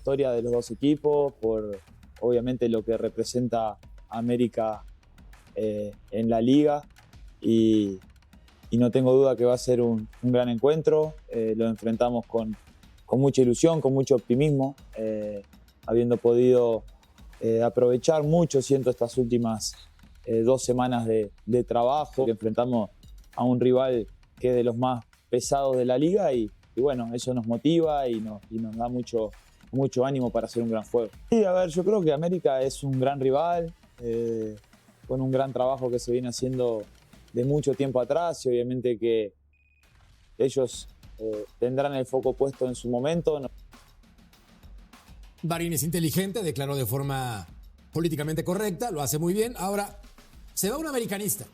historia de los dos equipos, por obviamente lo que representa América en la liga y no tengo duda que va a ser un gran encuentro. Lo enfrentamos con mucha ilusión, con mucho optimismo, habiendo podido aprovechar mucho, siento, estas últimas 2 semanas de trabajo, que enfrentamos a un rival que es de los más pesados de la liga y bueno, eso nos motiva y nos da mucho ánimo para hacer un gran juego. Y a ver, yo creo que América es un gran rival, con un gran trabajo que se viene haciendo de mucho tiempo atrás y obviamente que ellos tendrán el foco puesto en su momento. Marín es inteligente, declaró de forma políticamente correcta, lo hace muy bien. Ahora, se va un americanista.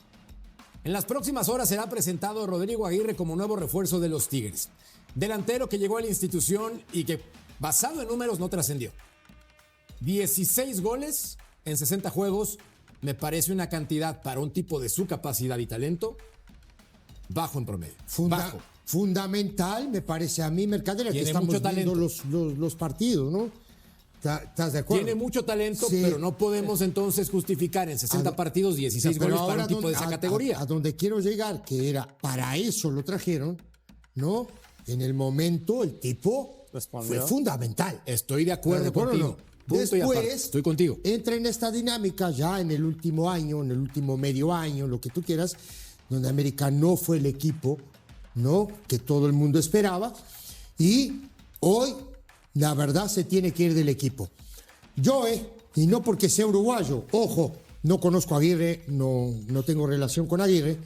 En las próximas horas será presentado Rodrigo Aguirre como nuevo refuerzo de los Tigres. Delantero que llegó a la institución y que, basado en números, no trascendió. 16 goles en 60 juegos me parece una cantidad para un tipo de su capacidad y talento bajo en promedio. Bajo. Fundamental, me parece a mí, Mercader, que estamos viendo los partidos, ¿no? ¿Estás de acuerdo? Tiene mucho talento, sí, pero no podemos entonces justificar en 60 partidos 16 goles para un tipo de esa categoría. A donde quiero llegar, que era para eso lo trajeron, ¿no? En el momento el tipo fue fundamental. Estoy de acuerdo contigo. No. Después, estoy contigo. Entra en esta dinámica ya en el último año, en el último medio año, lo que tú quieras, donde América no fue el equipo, ¿no?, que todo el mundo esperaba. Y hoy, la verdad, se tiene que ir del equipo. Yo, y no porque sea uruguayo, ojo, no conozco a Aguirre, no tengo relación con Aguirre,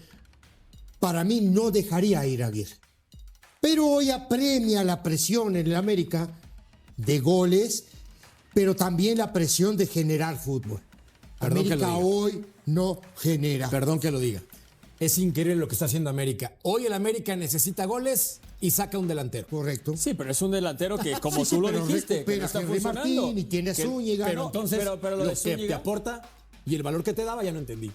para mí no dejaría ir a Aguirre. Pero hoy apremia la presión en el América de goles, pero también la presión de generar fútbol. América hoy no genera. Perdón que lo diga. Es increíble lo que está haciendo América. Hoy el América necesita goles y saca un delantero. Correcto. Sí, pero es un delantero que, como tú lo dijiste, que no está funcionando. Martín y tiene Zúñiga. Pero entonces, pero lo de que te Zúñiga aporta y el valor que te daba ya no entendí.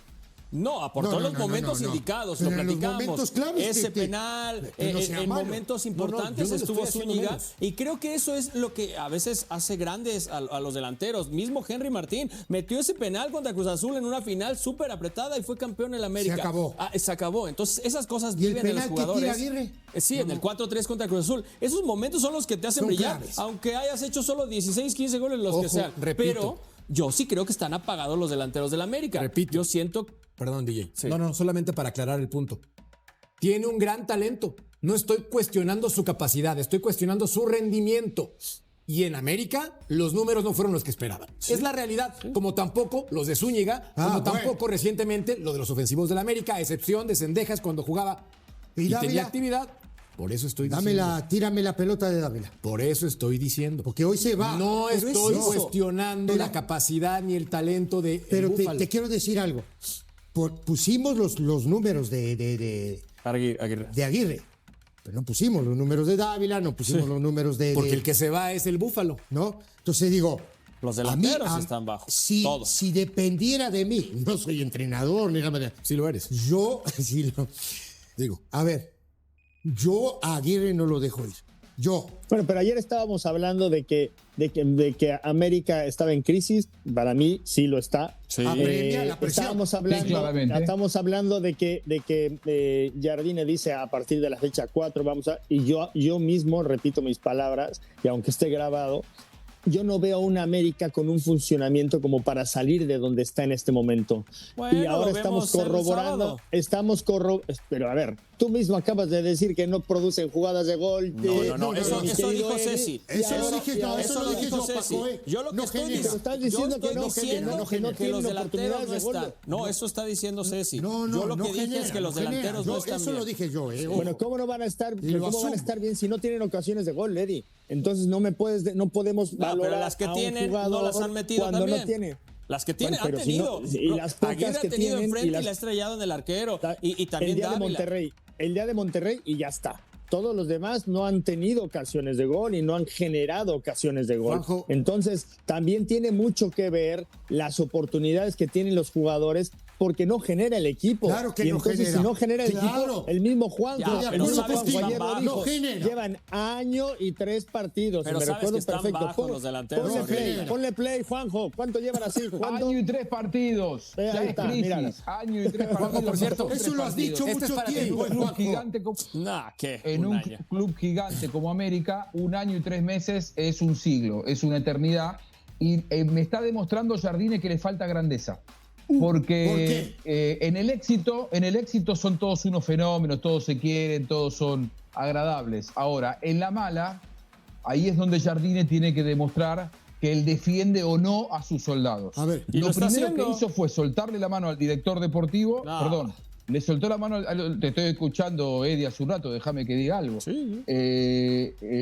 No, aportó los momentos indicados, lo platicamos. Ese penal, en momentos importantes estuvo Zúñiga. Y creo que eso es lo que a veces hace grandes a los delanteros. Mismo Henry Martín metió ese penal contra Cruz Azul en una final súper apretada y fue campeón en la América. Se acabó. Se acabó. Entonces, esas cosas viven en los jugadores. ¿Y el penal que tira Aguirre? Sí, en el 4-3 contra Cruz Azul. Esos momentos son los que te hacen brillar. Claves. Aunque hayas hecho solo 16, 15 goles, los que sean. Pero yo sí creo que están apagados los delanteros del América. Repito. Yo siento... Perdón, DJ. Sí. No, solamente para aclarar el punto. Tiene un gran talento. No estoy cuestionando su capacidad, estoy cuestionando su rendimiento. Y en América, los números no fueron los que esperaban. Sí. Es la realidad. Sí. Como tampoco los de Zúñiga, tampoco recientemente los de los ofensivos del América, a excepción de Cendejas cuando jugaba y tenía actividad. Por eso estoy diciendo. Tírame la pelota de Dávila. Por eso estoy diciendo. Porque hoy se va. No estoy cuestionando la capacidad ni el talento de Pero te quiero decir algo. Pusimos los números de Aguirre, pero no pusimos los números de Dávila, no pusimos los números de... Porque el que se va es el Búfalo, ¿no? Entonces digo... Los delanteros están bajos. Si dependiera de mí, no soy entrenador ni nada. Sí lo eres. Yo, sí lo digo. A ver, yo a Aguirre no lo dejo ir. Bueno, pero ayer estábamos hablando de que América estaba en crisis. Para mí sí lo está. Sí. Estábamos hablando de que Jardine dice a partir de la fecha 4 y yo mismo repito mis palabras, y aunque esté grabado, yo no veo una América con un funcionamiento como para salir de donde está en este momento. Bueno, y ahora estamos corroborando, pero a ver, tú mismo acabas de decir que no producen jugadas de gol. No, eso dijo Ceci. Eso lo dije yo, Ceci. Paco. Yo lo que estoy diciendo que los delanteros no están. No, eso está diciendo Ceci. Yo lo que dije es que los delanteros no están bien. Eso lo dije yo. Bueno, ¿cómo no van a estar? ¿Cómo van a estar bien si no tienen ocasiones de gol, Eddie? Entonces no podemos valorar. Pero las que tienen no las han metido cuando también. No tiene. Las que tienen han tenido. Y las pocas Aguirre ha que tenido tienen, enfrente y la ha estrellado en el arquero. Y también el día de Monterrey y ya está. Todos los demás no han tenido ocasiones de gol y no han generado ocasiones de gol. Entonces, también tiene mucho que ver las oportunidades que tienen los jugadores porque no genera el equipo. Claro que y no entonces, genera. si no genera el equipo, el mismo Juan, pero sabes que ayer están lo dijo, no genera. llevan año y 3 partidos. Pero me sabes recuerdo que están perfecto. bajos los delanteros. Ponle play, Juanjo. ¿Cuánto llevan así? Año y 3 partidos. Ahí Ya está, es crisis. mírala. Año y 3 partidos. por cierto, son eso 3 lo has dicho partidos. mucho tiempo, En un club Juanjo. gigante como, ¿Qué? en un año. club gigante como América, un año y 3 meses es un siglo, es una eternidad. Y me está demostrando Jardine que le falta grandeza. Porque en el éxito son todos unos fenómenos, todos se quieren, todos son agradables. Ahora, en la mala, ahí es donde Jardine tiene que demostrar que él defiende o no a sus soldados. A ver, Y lo lo está primero haciendo. que hizo fue soltarle la mano al director deportivo, No. perdón, le soltó la mano, te estoy escuchando, Eddie, hace un rato, déjame que diga algo. Sí.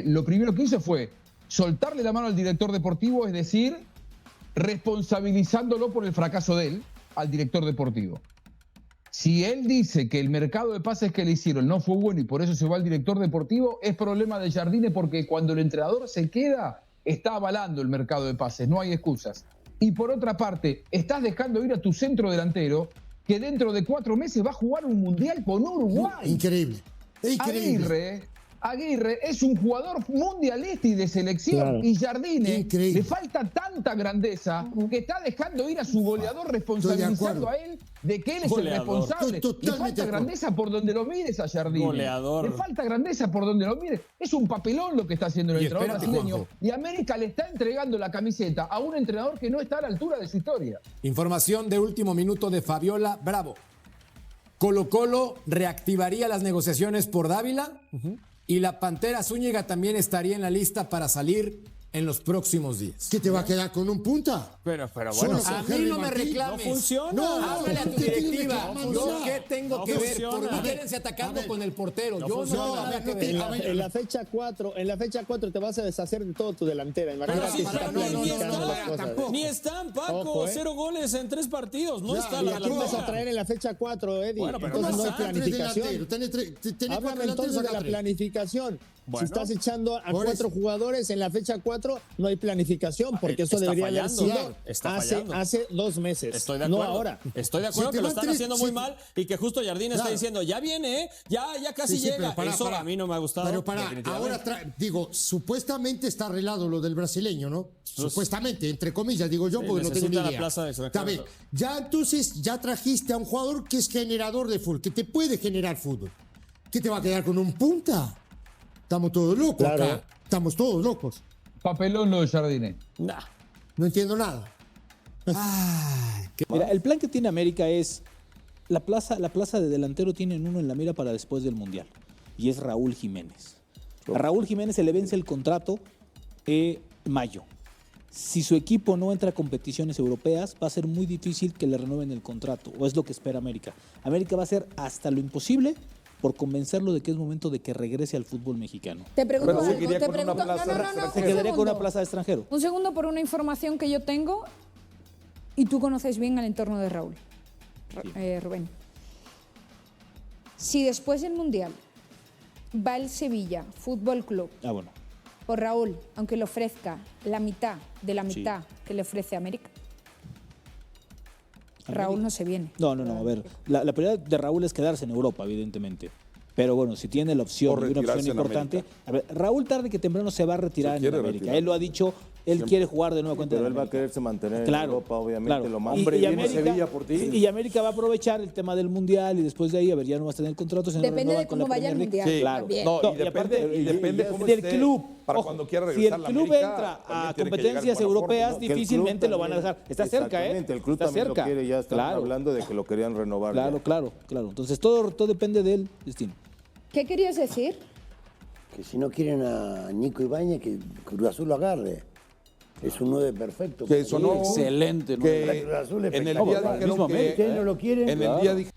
Lo primero que hizo fue soltarle la mano al director deportivo, es decir, responsabilizándolo por el fracaso de él, al director deportivo. Si él dice que el mercado de pases que le hicieron no fue bueno y por eso se va al director deportivo, es problema de Jardine, porque cuando el entrenador se queda, está avalando el mercado de pases, no hay excusas. Y por otra parte, estás dejando ir a tu centro delantero que dentro de 4 meses va a jugar un mundial con Uruguay. increíble. Aguirre es un jugador mundialista y de selección. Claro. Y Jardine Increíble. le falta tanta grandeza que está dejando ir a su goleador, responsabilizando a él de que él es Goleador. el responsable. Estoy Le totalmente de falta acuerdo. grandeza por donde lo mires a Jardine. Goleador. Le falta grandeza por donde lo mires. Es un papelón lo que está haciendo el Y entrenador espérate, brasileño. Juanjo. Y América le está entregando la camiseta a un entrenador que no está a la altura de su historia. Información de último minuto de Fabiola Bravo. Colo-Colo reactivaría las negociaciones por Dávila y la Pantera Zúñiga también estaría en la lista para salir en los próximos días. ¿Qué te va a quedar con un punta? Pero Solo bueno, con A mí Henry no me Martín. reclames. No funciona. No, Háblale a tu ¿qué tienes directiva. reclamando? ¿Yo qué tengo No que ver? funciona. Por A ver, quédense atacando con el portero. Yo funciona. no tengo nada que ver. En la fecha 4, te vas a deshacer de todo tu delantera. Imagínate Pero si sí, está pero ni planificando están, las cosas. tampoco. ni están, Paco. Ojo, 0 goles en 3 partidos. No está ¿Y la a quién vas a delantera. traer en la fecha 4, Eddie? Bueno, pero entonces no hay no está. planificación. Háblame entonces de la planificación. Bueno. Si estás echando a Por 4 eso. jugadores en la fecha 4, no hay planificación, porque eso Está debería haber fallando. sido Está hace, fallando. hace 2 meses. Estoy de acuerdo. No ahora. Estoy de acuerdo Si te que lo van están tres- haciendo si muy te- mal y que justo Jardine está Claro. diciendo, ya viene, ya casi Sí, sí, llega. pero pará, Eso pará. a mí no me ha gustado. Pero para, definitivamente. ahora digo, supuestamente está arreglado lo del brasileño, ¿no? Supuestamente, entre comillas, digo yo, Sí, porque no tengo ni necesita la idea. plaza de Está bien. extranjero. Ya entonces, ya trajiste a un jugador que es generador de fútbol, que te puede generar fútbol. ¿Qué te va a quedar con un punta? Estamos todos locos Claro. acá. Estamos todos locos. Papelón lo de Jardine. Nah. No entiendo nada. Mira, el plan que tiene América es la plaza de delantero tienen uno en la mira para después del Mundial y es Raúl Jiménez. A Raúl Jiménez se le vence el contrato mayo. Si su equipo no entra a competiciones europeas, va a ser muy difícil que le renueven el contrato, o es lo que espera América. América va a hacer hasta lo imposible por convencerlo de que es momento de que regrese al fútbol mexicano. Te pregunto Pero algo, seguiría te con una pregunto, plaza- se quedaría con una plaza de extranjero. Un segundo por una información que yo tengo y tú conoces bien el entorno de Raúl. Rubén. Si después del Mundial va el Sevilla Fútbol Club Ah, bueno. por Raúl, aunque le ofrezca la mitad de la mitad que le ofrece América, Raúl no se viene. No, a ver, la prioridad de Raúl es quedarse en Europa, evidentemente. Pero bueno, si tiene la opción, O y una opción retirarse en importante. A ver, Raúl tarde que temprano se va a retirar en quiere América. retirar. Él lo ha dicho, él quiere jugar de nueva cuenta. Pero en él va a América. quererse mantener Claro, en Europa, obviamente, claro. lo más. Hombre, viene América, Sevilla por ti. y América va a aprovechar el tema del Mundial y después de ahí, a ver, ya no vas a tener contrato. si no Depende renuevan de con cómo la vaya el Premier League. Mundial. Sí, Claro. También. No, No, y depende, aparte, cómo del esté club. para Ojo, cuando quiera si regresar el la club América, entra a también tiene que llegar competencias con la europeas, forma, ¿no? Que el difícilmente club lo van a también- dejar. Está cerca, ¿eh? Exactamente, el club Está también cerca. lo quiere, ya están Claro. hablando de que lo querían renovar. Claro, ya. claro. Entonces todo depende de él, Destino. ¿Qué querías decir? Que si no quieren a Nico Ibáñez, que Cruz Azul lo agarre. Es un 9 perfecto. Que sonó Excelente, ¿no? que Para Cruz Azul es en el espectacular. día dijeron Mismo que América, Ustedes no lo quieren. en el día dije-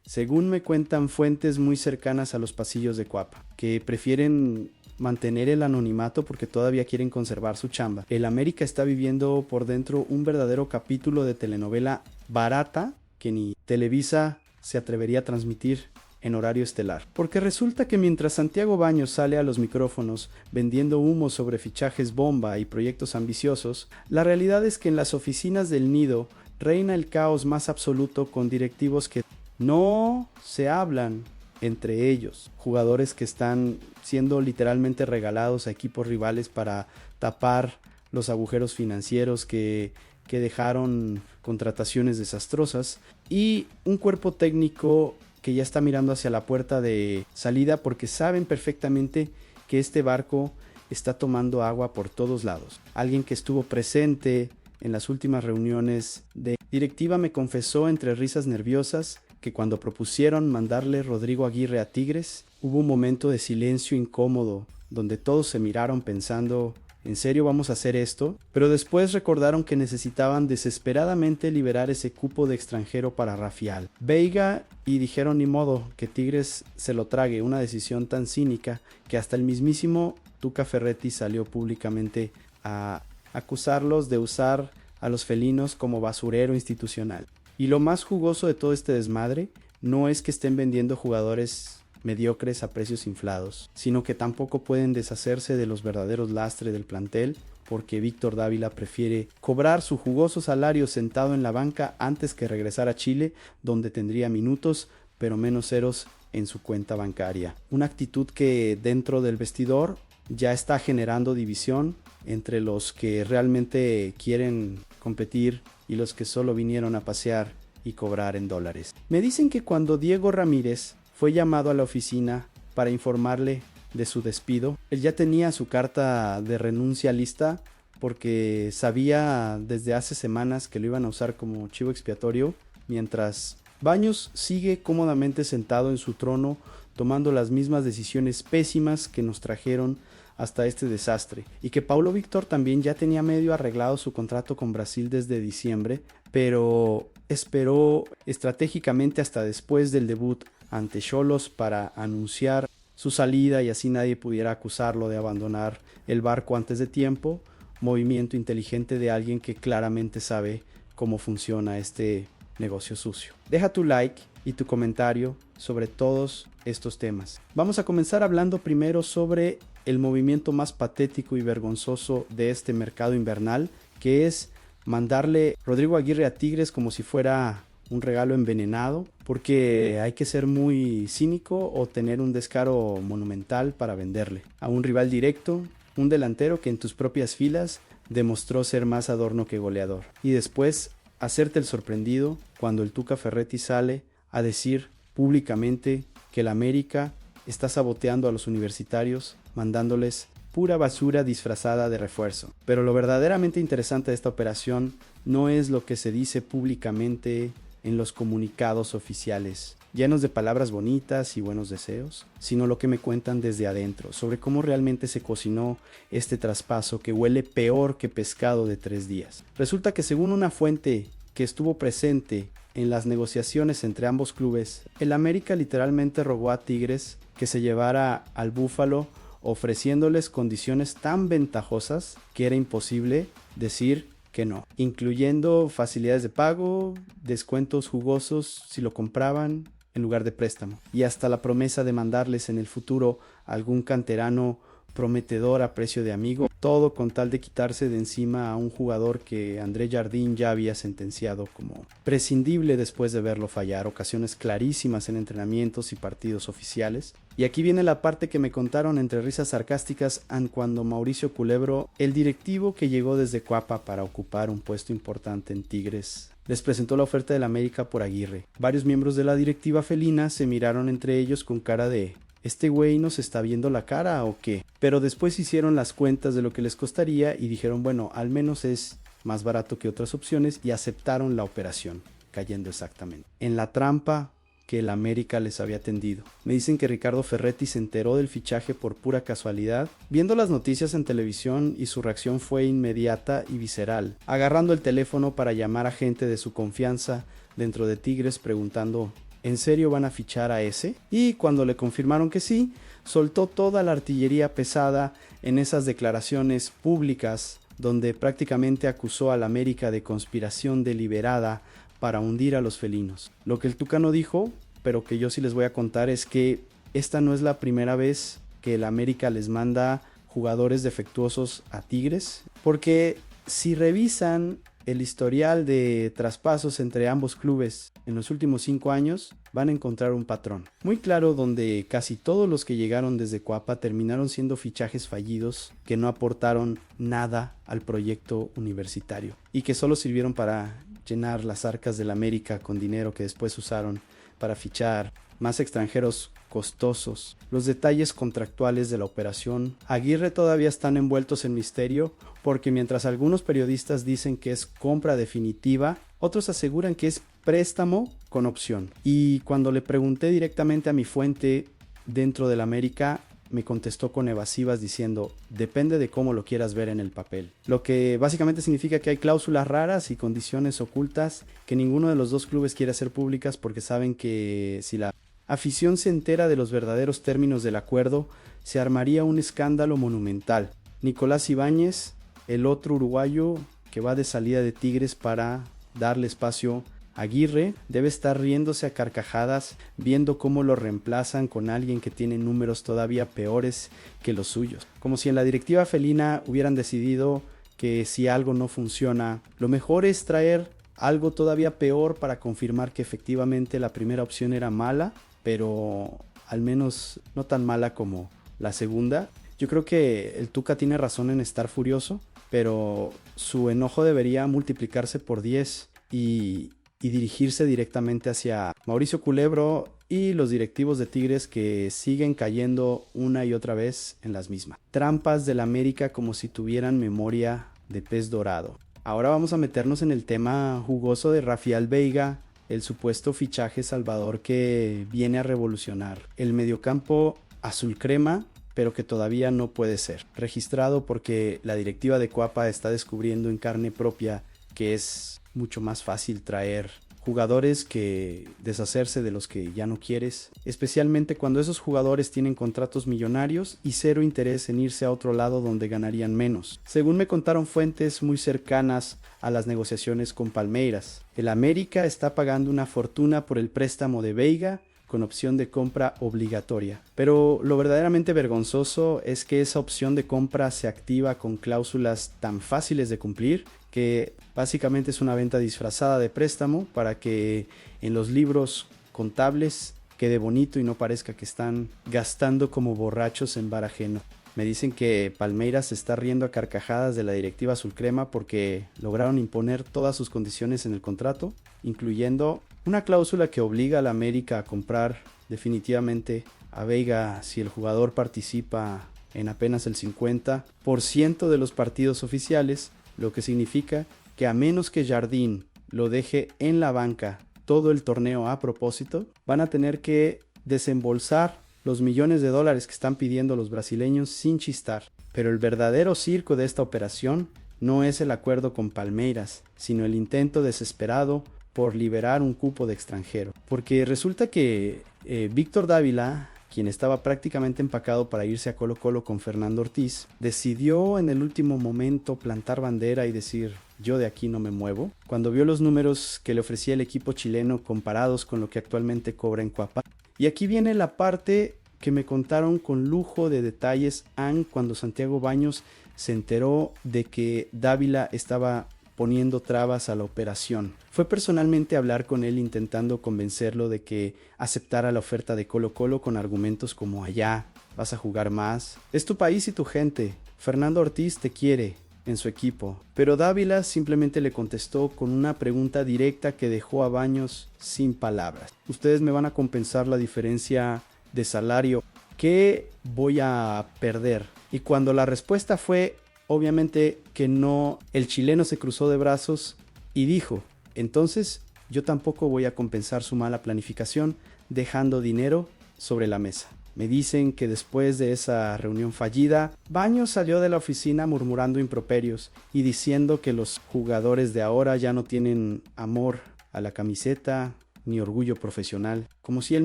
Según me cuentan fuentes muy cercanas a los pasillos de Cuapa, que prefieren mantener el anonimato porque todavía quieren conservar su chamba. El América está viviendo por dentro un verdadero capítulo de telenovela barata que ni Televisa se atrevería a transmitir en horario estelar. Porque resulta que mientras Santiago Baños sale a los micrófonos vendiendo humo sobre fichajes bomba y proyectos ambiciosos, la realidad es que en las oficinas del Nido reina el caos más absoluto, con directivos que no se hablan entre ellos, jugadores que están siendo literalmente regalados a equipos rivales para tapar los agujeros financieros que dejaron contrataciones desastrosas, y un cuerpo técnico que ya está mirando hacia la puerta de salida porque saben perfectamente que este barco está tomando agua por todos lados. Alguien que estuvo presente en las últimas reuniones de directiva me confesó entre risas nerviosas que cuando propusieron mandarle Rodrigo Aguirre a Tigres, hubo un momento de silencio incómodo donde todos se miraron pensando: ¿en serio vamos a hacer esto? Pero después recordaron que necesitaban desesperadamente liberar ese cupo de extranjero para Rafial Veiga, y dijeron ni modo, que Tigres se lo trague, una decisión tan cínica que hasta el mismísimo Tuca Ferretti salió públicamente a acusarlos de usar a los felinos como basurero institucional. Y lo más jugoso de todo este desmadre no es que estén vendiendo jugadores mediocres a precios inflados, sino que tampoco pueden deshacerse de los verdaderos lastres del plantel, porque Víctor Dávila prefiere cobrar su jugoso salario sentado en la banca antes que regresar a Chile, donde tendría minutos pero menos ceros en su cuenta bancaria. Una actitud que dentro del vestidor ya está generando división entre los que realmente quieren competir y los que solo vinieron a pasear y cobrar en dólares. Me dicen que cuando Diego Ramírez fue llamado a la oficina para informarle de su despido, él ya tenía su carta de renuncia lista porque sabía desde hace semanas que lo iban a usar como chivo expiatorio, mientras Baños sigue cómodamente sentado en su trono tomando las mismas decisiones pésimas que nos trajeron hasta este desastre, y que Paulo Víctor también ya tenía medio arreglado su contrato con Brasil desde diciembre, pero esperó estratégicamente hasta después del debut ante Xolos para anunciar su salida y así nadie pudiera acusarlo de abandonar el barco antes de tiempo. Movimiento inteligente de alguien que claramente sabe cómo funciona este negocio sucio. Deja tu like y tu comentario sobre todos estos temas. Vamos a comenzar hablando primero sobre el movimiento más patético y vergonzoso de este mercado invernal, que es mandarle Rodrigo Aguirre a Tigres como si fuera un regalo envenenado, porque hay que ser muy cínico o tener un descaro monumental para venderle a un rival directo, un delantero que en tus propias filas demostró ser más adorno que goleador, y después hacerte el sorprendido cuando el Tuca Ferretti sale a decir públicamente que el América está saboteando a los universitarios, mandándoles pura basura disfrazada de refuerzo. Pero lo verdaderamente interesante de esta operación no es lo que se dice públicamente en los comunicados oficiales, llenos de palabras bonitas y buenos deseos, sino lo que me cuentan desde adentro, sobre cómo realmente se cocinó este traspaso que huele peor que pescado de 3 días. Resulta que según una fuente que estuvo presente en las negociaciones entre ambos clubes, el América literalmente rogó a Tigres que se llevara al Búfalo, ofreciéndoles condiciones tan ventajosas que era imposible decir que no, incluyendo facilidades de pago, descuentos jugosos si lo compraban en lugar de préstamo, y hasta la promesa de mandarles en el futuro algún canterano prometedor a precio de amigo, todo con tal de quitarse de encima a un jugador que André Jardín ya había sentenciado como prescindible después de verlo fallar ocasiones clarísimas en entrenamientos y partidos oficiales. Y aquí viene la parte que me contaron entre risas sarcásticas cuando Mauricio Culebro, el directivo que llegó desde Cuapa para ocupar un puesto importante en Tigres, les presentó la oferta del América por Aguirre. Varios miembros de la directiva felina se miraron entre ellos con cara de ¿este güey nos está viendo la cara o qué? Pero después hicieron las cuentas de lo que les costaría y dijeron, bueno, al menos es más barato que otras opciones, y aceptaron la operación, cayendo exactamente en la trampa que el América les había tendido. Me dicen que Ricardo Ferretti se enteró del fichaje por pura casualidad, viendo las noticias en televisión, y su reacción fue inmediata y visceral, agarrando el teléfono para llamar a gente de su confianza dentro de Tigres preguntando ¿en serio van a fichar a ese? Y cuando le confirmaron que sí, soltó toda la artillería pesada en esas declaraciones públicas donde prácticamente acusó al América de conspiración deliberada para hundir a los felinos. Lo que el Tuca no dijo, pero que yo sí les voy a contar es que esta no es la primera vez que el América les manda jugadores defectuosos a Tigres, porque si revisan el historial de traspasos entre ambos clubes en los últimos 5 años, van a encontrar un patrón muy claro donde casi todos los que llegaron desde Cuapa terminaron siendo fichajes fallidos que no aportaron nada al proyecto universitario y que solo sirvieron para llenar las arcas del América con dinero que después usaron para fichar más extranjeros costosos. Los detalles contractuales de la operación Aguirre todavía están envueltos en misterio, porque mientras algunos periodistas dicen que es compra definitiva, otros aseguran que es préstamo con opción. Y cuando le pregunté directamente a mi fuente dentro del América, me contestó con evasivas diciendo: depende de cómo lo quieras ver en el papel. Lo que básicamente significa que hay cláusulas raras y condiciones ocultas que ninguno de los dos clubes quiere hacer públicas, porque saben que si la afición se entera de los verdaderos términos del acuerdo, se armaría un escándalo monumental. Nicolás Ibáñez, el otro uruguayo que va de salida de Tigres para darle espacio a Aguirre, debe estar riéndose a carcajadas viendo cómo lo reemplazan con alguien que tiene números todavía peores que los suyos. Como si en la directiva felina hubieran decidido que si algo no funciona, lo mejor es traer algo todavía peor para confirmar que efectivamente la primera opción era mala, pero al menos no tan mala como la segunda. Yo creo que el Tuca tiene razón en estar furioso, pero su enojo debería multiplicarse por 10 y dirigirse directamente hacia Mauricio Culebro y los directivos de Tigres, que siguen cayendo una y otra vez en las mismas trampas del América, como si tuvieran memoria de pez dorado. Ahora vamos a meternos en el tema jugoso de Rafael Veiga, el supuesto fichaje salvador que viene a revolucionar el mediocampo azul crema, pero que todavía no puede ser registrado porque la directiva de Cuapa está descubriendo en carne propia que es mucho más fácil traer jugadores que deshacerse de los que ya no quieres, especialmente cuando esos jugadores tienen contratos millonarios y cero interés en irse a otro lado donde ganarían menos. Según me contaron fuentes muy cercanas a las negociaciones con Palmeiras, el América está pagando una fortuna por el préstamo de Veiga con opción de compra obligatoria. Pero lo verdaderamente vergonzoso es que esa opción de compra se activa con cláusulas tan fáciles de cumplir que básicamente es una venta disfrazada de préstamo para que en los libros contables quede bonito y no parezca que están gastando como borrachos en bar ajeno. Me dicen que Palmeiras se está riendo a carcajadas de la directiva azulcrema porque lograron imponer todas sus condiciones en el contrato, incluyendo una cláusula que obliga a la América a comprar definitivamente a Veiga si el jugador participa en apenas el 50% de los partidos oficiales, lo que significa que a menos que Jardín lo deje en la banca todo el torneo a propósito, van a tener que desembolsar los millones de dólares que están pidiendo los brasileños sin chistar. Pero el verdadero circo de esta operación no es el acuerdo con Palmeiras, sino el intento desesperado por liberar un cupo de extranjero. Porque resulta que Víctor Dávila, quien estaba prácticamente empacado para irse a Colo-Colo con Fernando Ortiz, decidió en el último momento plantar bandera y decir: yo de aquí no me muevo, cuando vio los números que le ofrecía el equipo chileno comparados con lo que actualmente cobra en Cuapa. Y aquí viene la parte que me contaron con lujo de detalles cuando Santiago Baños se enteró de que Dávila estaba poniendo trabas a la operación. Fue personalmente a hablar con él intentando convencerlo de que aceptara la oferta de Colo-Colo con argumentos como: allá vas a jugar más, es tu país y tu gente, Fernando Ortiz te quiere en su equipo. Pero Dávila simplemente le contestó con una pregunta directa que dejó a Baños sin palabras: ustedes me van a compensar la diferencia de salario que voy a perder. Y cuando la respuesta fue obviamente que no, el chileno se cruzó de brazos y dijo: entonces yo tampoco voy a compensar su mala planificación dejando dinero sobre la mesa. Me dicen que después de esa reunión fallida, Baños salió de la oficina murmurando improperios y diciendo que los jugadores de ahora ya no tienen amor a la camiseta ni orgullo profesional, como si él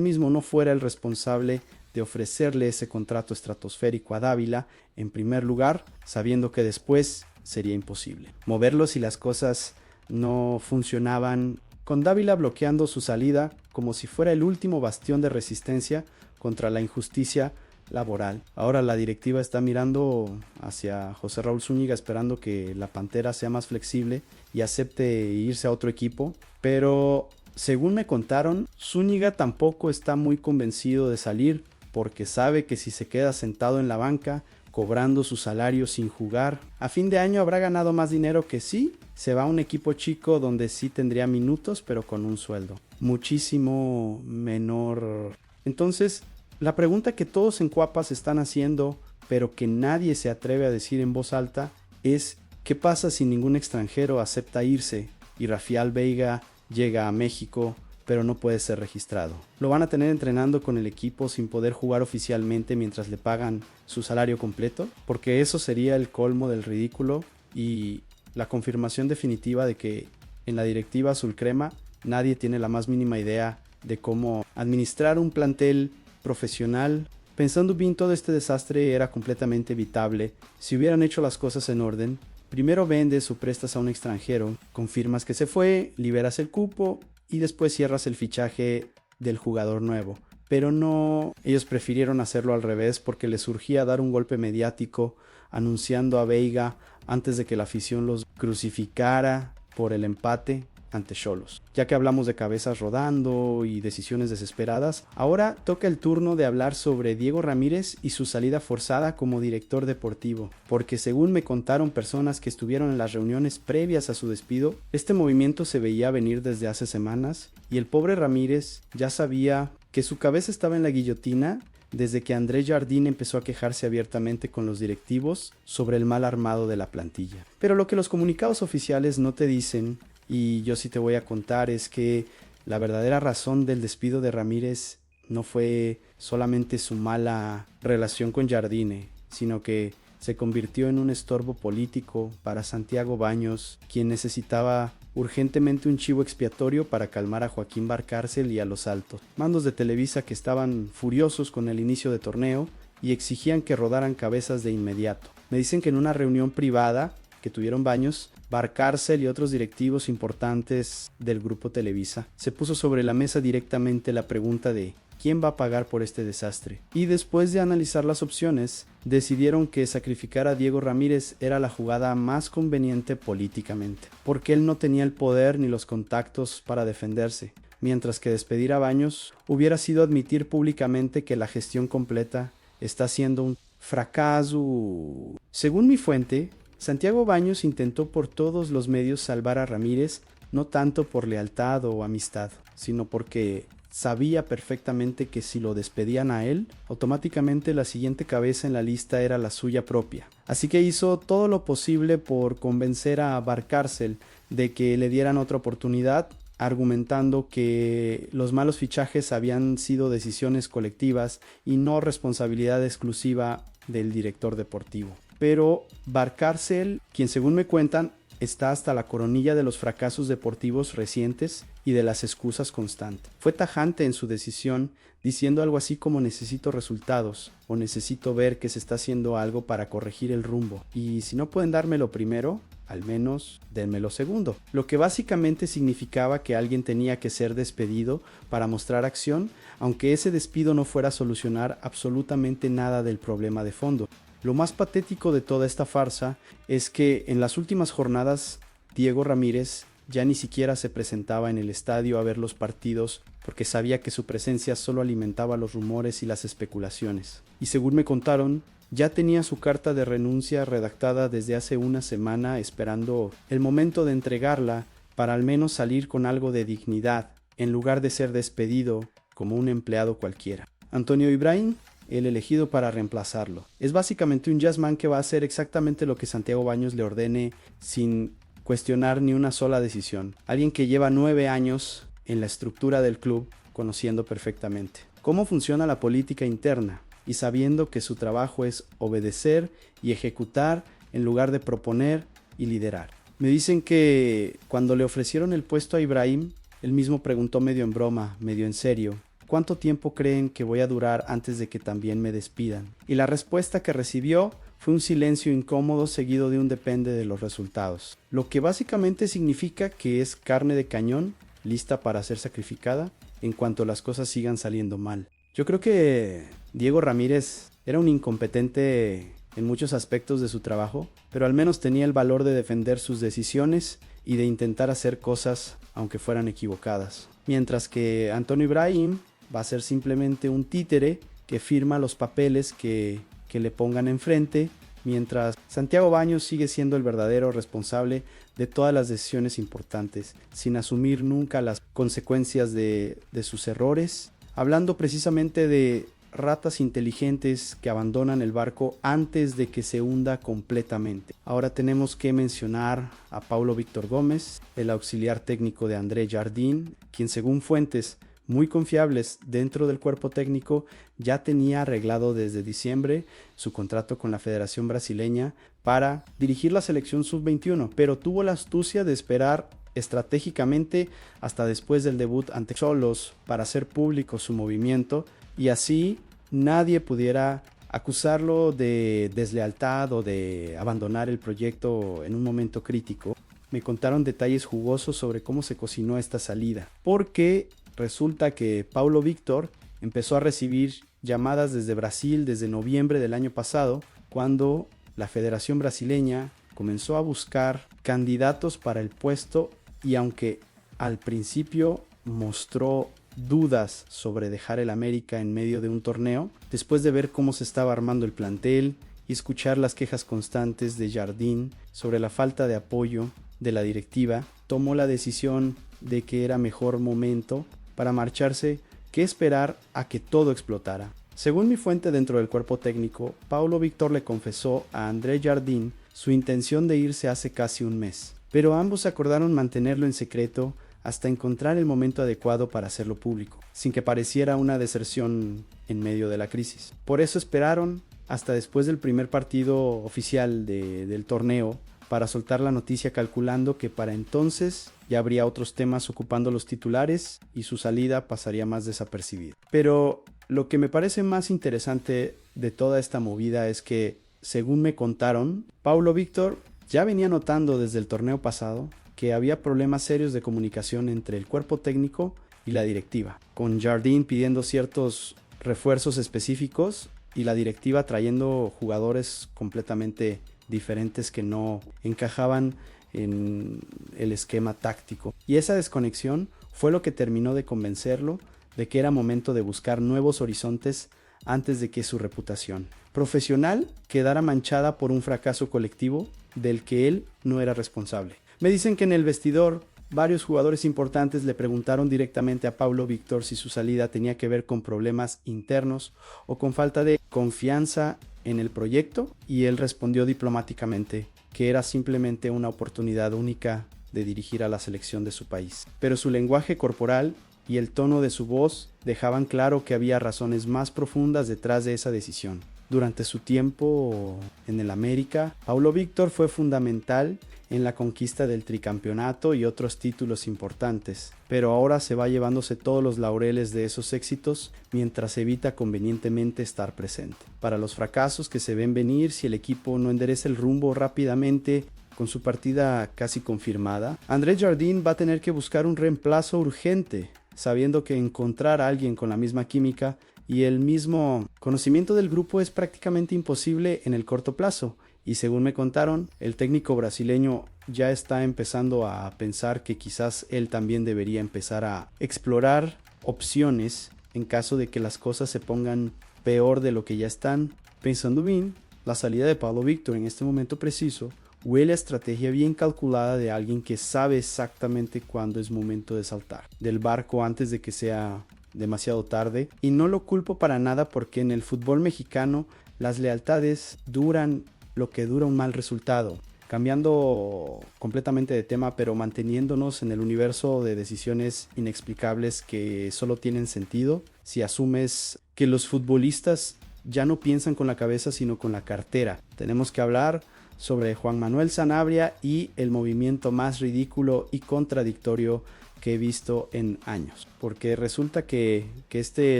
mismo no fuera el responsable de ofrecerle ese contrato estratosférico a Dávila en primer lugar, sabiendo que después sería imposible moverlo si las cosas no funcionaban con Dávila bloqueando su salida como si fuera el último bastión de resistencia contra la injusticia laboral. Ahora la directiva está mirando hacia José Raúl Zúñiga esperando que la Pantera sea más flexible y acepte irse a otro equipo, pero según me contaron, Zúñiga tampoco está muy convencido de salir porque sabe que si se queda sentado en la banca cobrando su salario sin jugar, a fin de año habrá ganado más dinero que sí se va a un equipo chico donde sí tendría minutos pero con un sueldo muchísimo menor. Entonces, la pregunta que todos en Cuapa se están haciendo, pero que nadie se atreve a decir en voz alta, es ¿qué pasa si ningún extranjero acepta irse y Rafael Veiga llega a México pero no puede ser registrado? ¿Lo van a tener entrenando con el equipo sin poder jugar oficialmente mientras le pagan su salario completo? Porque eso sería el colmo del ridículo y la confirmación definitiva de que en la directiva azul crema nadie tiene la más mínima idea de cómo administrar un plantel profesional. Pensando bien, todo este desastre era completamente evitable si hubieran hecho las cosas en orden. Primero vendes o prestas a un extranjero, confirmas que se fue, liberas el cupo y después cierras el fichaje del jugador nuevo. Pero no, ellos prefirieron hacerlo al revés porque les surgía dar un golpe mediático anunciando a Veiga antes de que la afición los crucificara por el empate ante Xolos. Ya que hablamos de cabezas rodando y decisiones desesperadas, ahora toca el turno de hablar sobre Diego Ramírez y su salida forzada como director deportivo, porque según me contaron personas que estuvieron en las reuniones previas a su despido, este movimiento se veía venir desde hace semanas y el pobre Ramírez ya sabía que su cabeza estaba en la guillotina desde que Andrés Jardín empezó a quejarse abiertamente con los directivos sobre el mal armado de la plantilla. Pero lo que los comunicados oficiales no te dicen, y yo sí te voy a contar, es que la verdadera razón del despido de Ramírez no fue solamente su mala relación con Jardine, sino que se convirtió en un estorbo político para Santiago Baños, quien necesitaba urgentemente un chivo expiatorio para calmar a Joaquín Barcárcel y a los altos mandos de Televisa, que estaban furiosos con el inicio de torneo y exigían que rodaran cabezas de inmediato. Me dicen que en una reunión privada que tuvieron Baños, Barcárcel y otros directivos importantes del grupo Televisa, se puso sobre la mesa directamente la pregunta de ¿quién va a pagar por este desastre? Y después de analizar las opciones, decidieron que sacrificar a Diego Ramírez era la jugada más conveniente políticamente, porque él no tenía el poder ni los contactos para defenderse, mientras que despedir a Baños hubiera sido admitir públicamente que la gestión completa está siendo un fracaso. Según mi fuente, Santiago Baños intentó por todos los medios salvar a Ramírez, no tanto por lealtad o amistad, sino porque sabía perfectamente que si lo despedían a él, automáticamente la siguiente cabeza en la lista era la suya propia. Así que hizo todo lo posible por convencer a Barcárcel de que le dieran otra oportunidad, argumentando que los malos fichajes habían sido decisiones colectivas y no responsabilidad exclusiva del director deportivo. Pero Barcárcel, quien según me cuentan, está hasta la coronilla de los fracasos deportivos recientes y de las excusas constantes. Fue tajante en su decisión, diciendo algo así como necesito resultados o necesito ver que se está haciendo algo para corregir el rumbo. Y si no pueden dármelo primero, al menos denmelo segundo. Lo que básicamente significaba que alguien tenía que ser despedido para mostrar acción, aunque ese despido no fuera a solucionar absolutamente nada del problema de fondo. Lo más patético de toda esta farsa es que en las últimas jornadas Diego Ramírez ya ni siquiera se presentaba en el estadio a ver los partidos porque sabía que su presencia solo alimentaba los rumores y las especulaciones. Y según me contaron, ya tenía su carta de renuncia redactada desde hace una semana, esperando el momento de entregarla para al menos salir con algo de dignidad, en lugar de ser despedido como un empleado cualquiera. Antonio Ibrahim, el elegido para reemplazarlo, es básicamente un jazzman que va a hacer exactamente lo que Santiago Baños le ordene sin cuestionar ni una sola decisión. Alguien que lleva 9 años en la estructura del club, conociendo perfectamente cómo funciona la política interna y sabiendo que su trabajo es obedecer y ejecutar en lugar de proponer y liderar. Me dicen que cuando le ofrecieron el puesto a Ibrahim, él mismo preguntó medio en broma, medio en serio: ¿cuánto tiempo creen que voy a durar antes de que también me despidan? Y la respuesta que recibió fue un silencio incómodo seguido de un depende de los resultados. Lo que básicamente significa que es carne de cañón lista para ser sacrificada en cuanto las cosas sigan saliendo mal. Yo creo que Diego Ramírez era un incompetente en muchos aspectos de su trabajo, pero al menos tenía el valor de defender sus decisiones y de intentar hacer cosas aunque fueran equivocadas. Mientras que Antonio Ibrahim va a ser simplemente un títere que firma los papeles que le pongan enfrente, mientras Santiago Baños sigue siendo el verdadero responsable de todas las decisiones importantes, sin asumir nunca las consecuencias de sus errores, hablando precisamente de ratas inteligentes que abandonan el barco antes de que se hunda completamente. Ahora tenemos que mencionar a Paulo Víctor Gómez, el auxiliar técnico de André Jardín, quien según fuentes muy confiables dentro del cuerpo técnico ya tenía arreglado desde diciembre su contrato con la Federación Brasileña para dirigir la selección sub-21, pero tuvo la astucia de esperar estratégicamente hasta después del debut ante Xolos para hacer público su movimiento y así nadie pudiera acusarlo de deslealtad o de abandonar el proyecto en un momento crítico. Me contaron detalles jugosos sobre cómo se cocinó esta salida, porque resulta que Paulo Víctor empezó a recibir llamadas desde Brasil desde noviembre del año pasado, cuando la Federación Brasileña comenzó a buscar candidatos para el puesto y aunque al principio mostró dudas sobre dejar el América en medio de un torneo, después de ver cómo se estaba armando el plantel y escuchar las quejas constantes de Jardín sobre la falta de apoyo de la directiva, tomó la decisión de que era mejor momento para marcharse que esperar a que todo explotara. Según mi fuente dentro del cuerpo técnico, Paulo Víctor le confesó a André Jardín su intención de irse hace casi un mes, pero ambos acordaron mantenerlo en secreto hasta encontrar el momento adecuado para hacerlo público, sin que pareciera una deserción en medio de la crisis. Por eso esperaron hasta después del primer partido oficial del torneo para soltar la noticia, calculando que para entonces ya habría otros temas ocupando los titulares y su salida pasaría más desapercibida. Pero lo que me parece más interesante de toda esta movida es que, según me contaron, Paulo Víctor ya venía notando desde el torneo pasado que había problemas serios de comunicación entre el cuerpo técnico y la directiva, con Jardín pidiendo ciertos refuerzos específicos y la directiva trayendo jugadores completamente diferentes que no encajaban en el esquema táctico. Y esa desconexión fue lo que terminó de convencerlo de que era momento de buscar nuevos horizontes antes de que su reputación profesional quedara manchada por un fracaso colectivo del que él no era responsable. Me dicen que en el vestidor varios jugadores importantes le preguntaron directamente a Paulo Víctor si su salida tenía que ver con problemas internos o con falta de confianza en el proyecto, y él respondió diplomáticamente que era simplemente una oportunidad única de dirigir a la selección de su país. Pero su lenguaje corporal y el tono de su voz dejaban claro que había razones más profundas detrás de esa decisión. Durante su tiempo en el América, Paulo Víctor fue fundamental en la conquista del tricampeonato y otros títulos importantes, pero ahora se va llevándose todos los laureles de esos éxitos mientras evita convenientemente estar presente. Para los fracasos que se ven venir si el equipo no endereza el rumbo rápidamente con su partida casi confirmada, André Jardín va a tener que buscar un reemplazo urgente, sabiendo que encontrar a alguien con la misma química y el mismo conocimiento del grupo es prácticamente imposible en el corto plazo. Y según me contaron, el técnico brasileño ya está empezando a pensar que quizás él también debería empezar a explorar opciones en caso de que las cosas se pongan peor de lo que ya están. Pensando bien, la salida de Paulo Víctor en este momento preciso huele a estrategia bien calculada de alguien que sabe exactamente cuándo es momento de saltar del barco antes de que sea demasiado tarde, y no lo culpo para nada porque en el fútbol mexicano las lealtades duran lo que dura un mal resultado. Cambiando completamente de tema, pero manteniéndonos en el universo de decisiones inexplicables que solo tienen sentido si asumes que los futbolistas ya no piensan con la cabeza sino con la cartera. Tenemos que hablar sobre Juan Manuel Sanabria y el movimiento más ridículo y contradictorio que he visto en años, porque resulta que este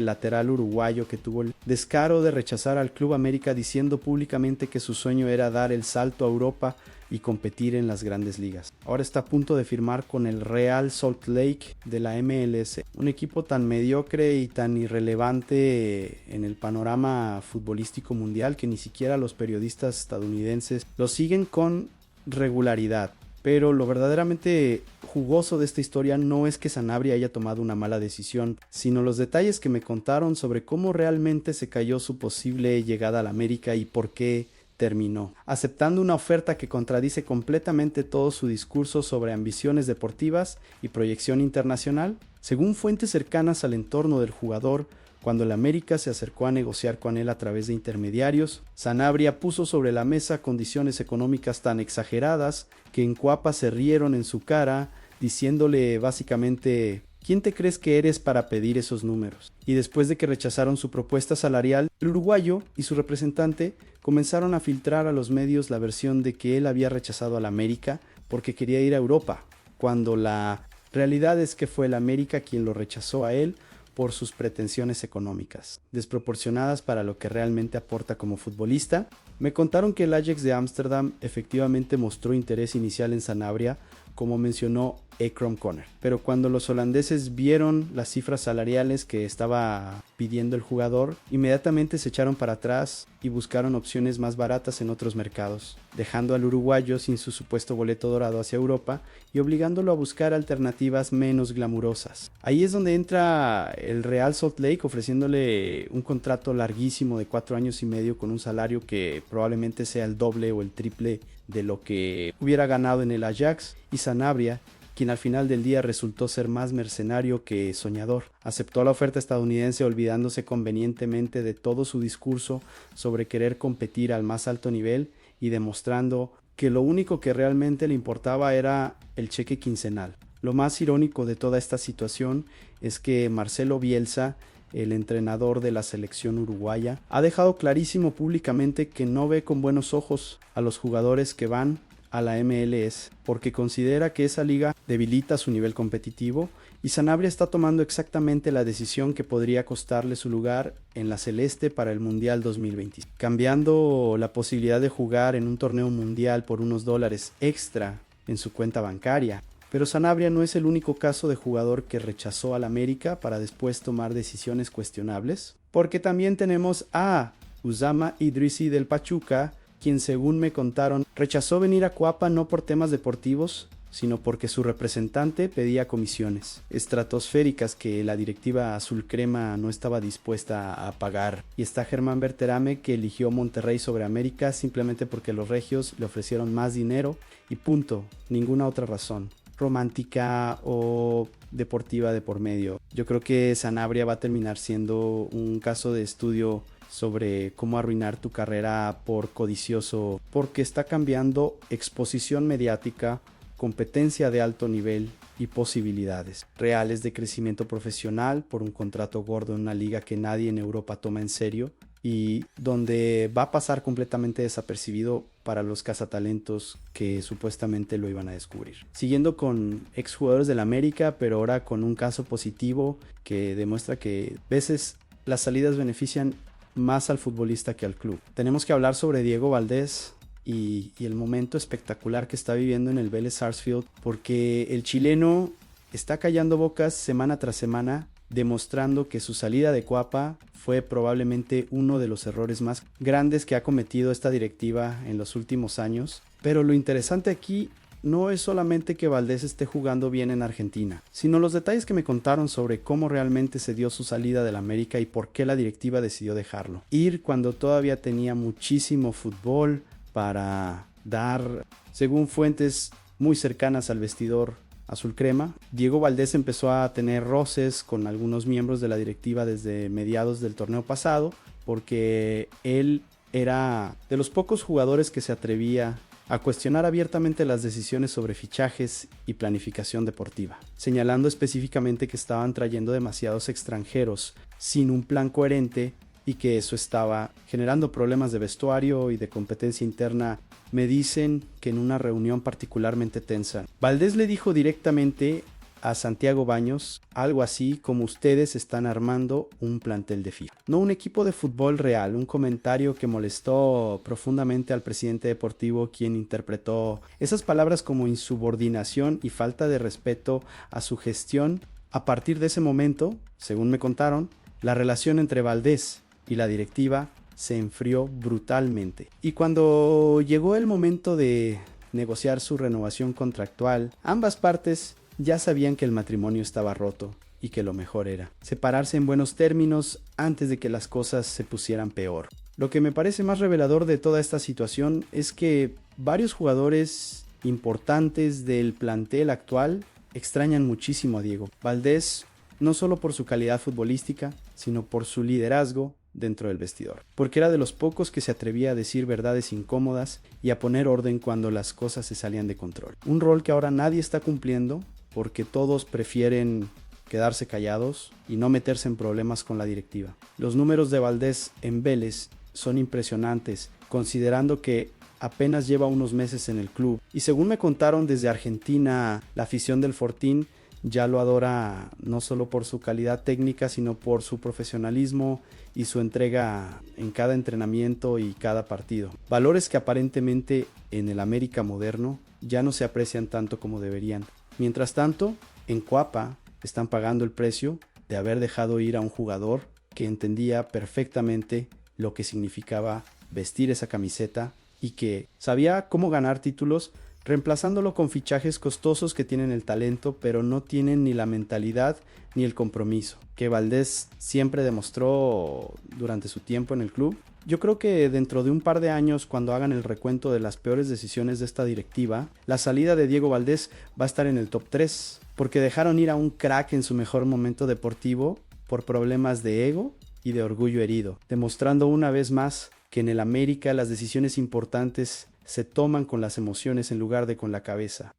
lateral uruguayo que tuvo el descaro de rechazar al Club América diciendo públicamente que su sueño era dar el salto a Europa y competir en las grandes ligas. Ahora está a punto de firmar con el Real Salt Lake de la MLS, un equipo tan mediocre y tan irrelevante en el panorama futbolístico mundial que ni siquiera los periodistas estadounidenses lo siguen con regularidad. Pero lo verdaderamente jugoso de esta historia no es que Sanabria haya tomado una mala decisión, sino los detalles que me contaron sobre cómo realmente se cayó su posible llegada a la América y por qué terminó, aceptando una oferta que contradice completamente todo su discurso sobre ambiciones deportivas y proyección internacional. Según fuentes cercanas al entorno del jugador, cuando el América se acercó a negociar con él a través de intermediarios, Sanabria puso sobre la mesa condiciones económicas tan exageradas que en Cuapa se rieron en su cara, diciéndole básicamente: ¿quién te crees que eres para pedir esos números? Y después de que rechazaron su propuesta salarial, el uruguayo y su representante comenzaron a filtrar a los medios la versión de que él había rechazado al América porque quería ir a Europa, cuando la realidad es que fue el América quien lo rechazó a él por sus pretensiones económicas, desproporcionadas para lo que realmente aporta como futbolista. Me contaron que el Ajax de Ámsterdam efectivamente mostró interés inicial en Sanabria, como mencionó Ekrom Conner, pero cuando los holandeses vieron las cifras salariales que estaba pidiendo el jugador, inmediatamente se echaron para atrás y buscaron opciones más baratas en otros mercados, dejando al uruguayo sin su supuesto boleto dorado hacia Europa y obligándolo a buscar alternativas menos glamurosas. Ahí es donde entra el Real Salt Lake, ofreciéndole un contrato larguísimo de 4 años y medio con un salario que probablemente sea el doble o el triple de lo que hubiera ganado en el Ajax, y Sanabria, quien al final del día resultó ser más mercenario que soñador, aceptó la oferta estadounidense olvidándose convenientemente de todo su discurso sobre querer competir al más alto nivel y demostrando que lo único que realmente le importaba era el cheque quincenal. Lo más irónico de toda esta situación es que Marcelo Bielsa, el entrenador de la selección uruguaya, ha dejado clarísimo públicamente que no ve con buenos ojos a los jugadores que van a la MLS, porque considera que esa liga debilita su nivel competitivo, y Sanabria está tomando exactamente la decisión que podría costarle su lugar en la celeste para el Mundial 2020, cambiando la posibilidad de jugar en un torneo mundial por unos dólares extra en su cuenta bancaria. Pero Sanabria no es el único caso de jugador que rechazó al América para después tomar decisiones cuestionables, porque también tenemos a Usama Idrissi del Pachuca, quien, según me contaron, rechazó venir a Cuapa no por temas deportivos, sino porque su representante pedía comisiones estratosféricas que la directiva azul crema no estaba dispuesta a pagar. Y está Germán Berterame, que eligió Monterrey sobre América simplemente porque los regios le ofrecieron más dinero y punto, ninguna otra razón romántica o deportiva de por medio. Yo creo que Sanabria va a terminar siendo un caso de estudio sobre cómo arruinar tu carrera por codicioso, porque está cambiando exposición mediática, competencia de alto nivel y posibilidades reales de crecimiento profesional por un contrato gordo en una liga que nadie en Europa toma en serio y donde va a pasar completamente desapercibido para los cazatalentos que supuestamente lo iban a descubrir. Siguiendo con exjugadores del América, pero ahora con un caso positivo que demuestra que a veces las salidas benefician más al futbolista que al club. Tenemos que hablar sobre Diego Valdés y el momento espectacular que está viviendo en el Vélez Sarsfield, porque el chileno está callando bocas semana tras semana, demostrando que su salida de Cuapa fue probablemente uno de los errores más grandes que ha cometido esta directiva en los últimos años. Pero lo interesante aquí no es solamente que Valdés esté jugando bien en Argentina, sino los detalles que me contaron sobre cómo realmente se dio su salida del América y por qué la directiva decidió dejarlo. Ir cuando todavía tenía muchísimo fútbol para dar, según fuentes muy cercanas al vestidor azul crema. Diego Valdés empezó a tener roces con algunos miembros de la directiva desde mediados del torneo pasado, porque él era de los pocos jugadores que se atrevía a cuestionar abiertamente las decisiones sobre fichajes y planificación deportiva, señalando específicamente que estaban trayendo demasiados extranjeros sin un plan coherente y que eso estaba generando problemas de vestuario y de competencia interna. Me dicen que en una reunión particularmente tensa, Valdés le dijo directamente a Santiago Baños algo así como ustedes están armando un plantel de FIFA. No un equipo de fútbol real, un comentario que molestó profundamente al presidente deportivo, quien interpretó esas palabras como insubordinación y falta de respeto a su gestión. A partir de ese momento, según me contaron, la relación entre Valdés y la directiva se enfrió brutalmente. Y cuando llegó el momento de negociar su renovación contractual, ambas partes ya sabían que el matrimonio estaba roto y que lo mejor era separarse en buenos términos antes de que las cosas se pusieran peor. Lo que me parece más revelador de toda esta situación es que varios jugadores importantes del plantel actual extrañan muchísimo a Diego Valdés, no solo por su calidad futbolística, sino por su liderazgo dentro del vestidor, porque era de los pocos que se atrevía a decir verdades incómodas y a poner orden cuando las cosas se salían de control. Un rol que ahora nadie está cumpliendo porque todos prefieren quedarse callados y no meterse en problemas con la directiva. Los números de Valdés en Vélez son impresionantes, considerando que apenas lleva unos meses en el club, y según me contaron desde Argentina, la afición del Fortín ya lo adora no solo por su calidad técnica, sino por su profesionalismo y su entrega en cada entrenamiento y cada partido. Valores que aparentemente en el América moderno ya no se aprecian tanto como deberían. Mientras tanto, en Cuapa están pagando el precio de haber dejado ir a un jugador que entendía perfectamente lo que significaba vestir esa camiseta y que sabía cómo ganar títulos, reemplazándolo con fichajes costosos que tienen el talento, pero no tienen ni la mentalidad ni el compromiso, que Valdés siempre demostró durante su tiempo en el club. Yo creo que dentro de un par de años, cuando hagan el recuento de las peores decisiones de esta directiva, la salida de Diego Valdés va a estar en el top 3, porque dejaron ir a un crack en su mejor momento deportivo por problemas de ego y de orgullo herido, demostrando una vez más que en el América las decisiones importantes se toman con las emociones en lugar de con la cabeza.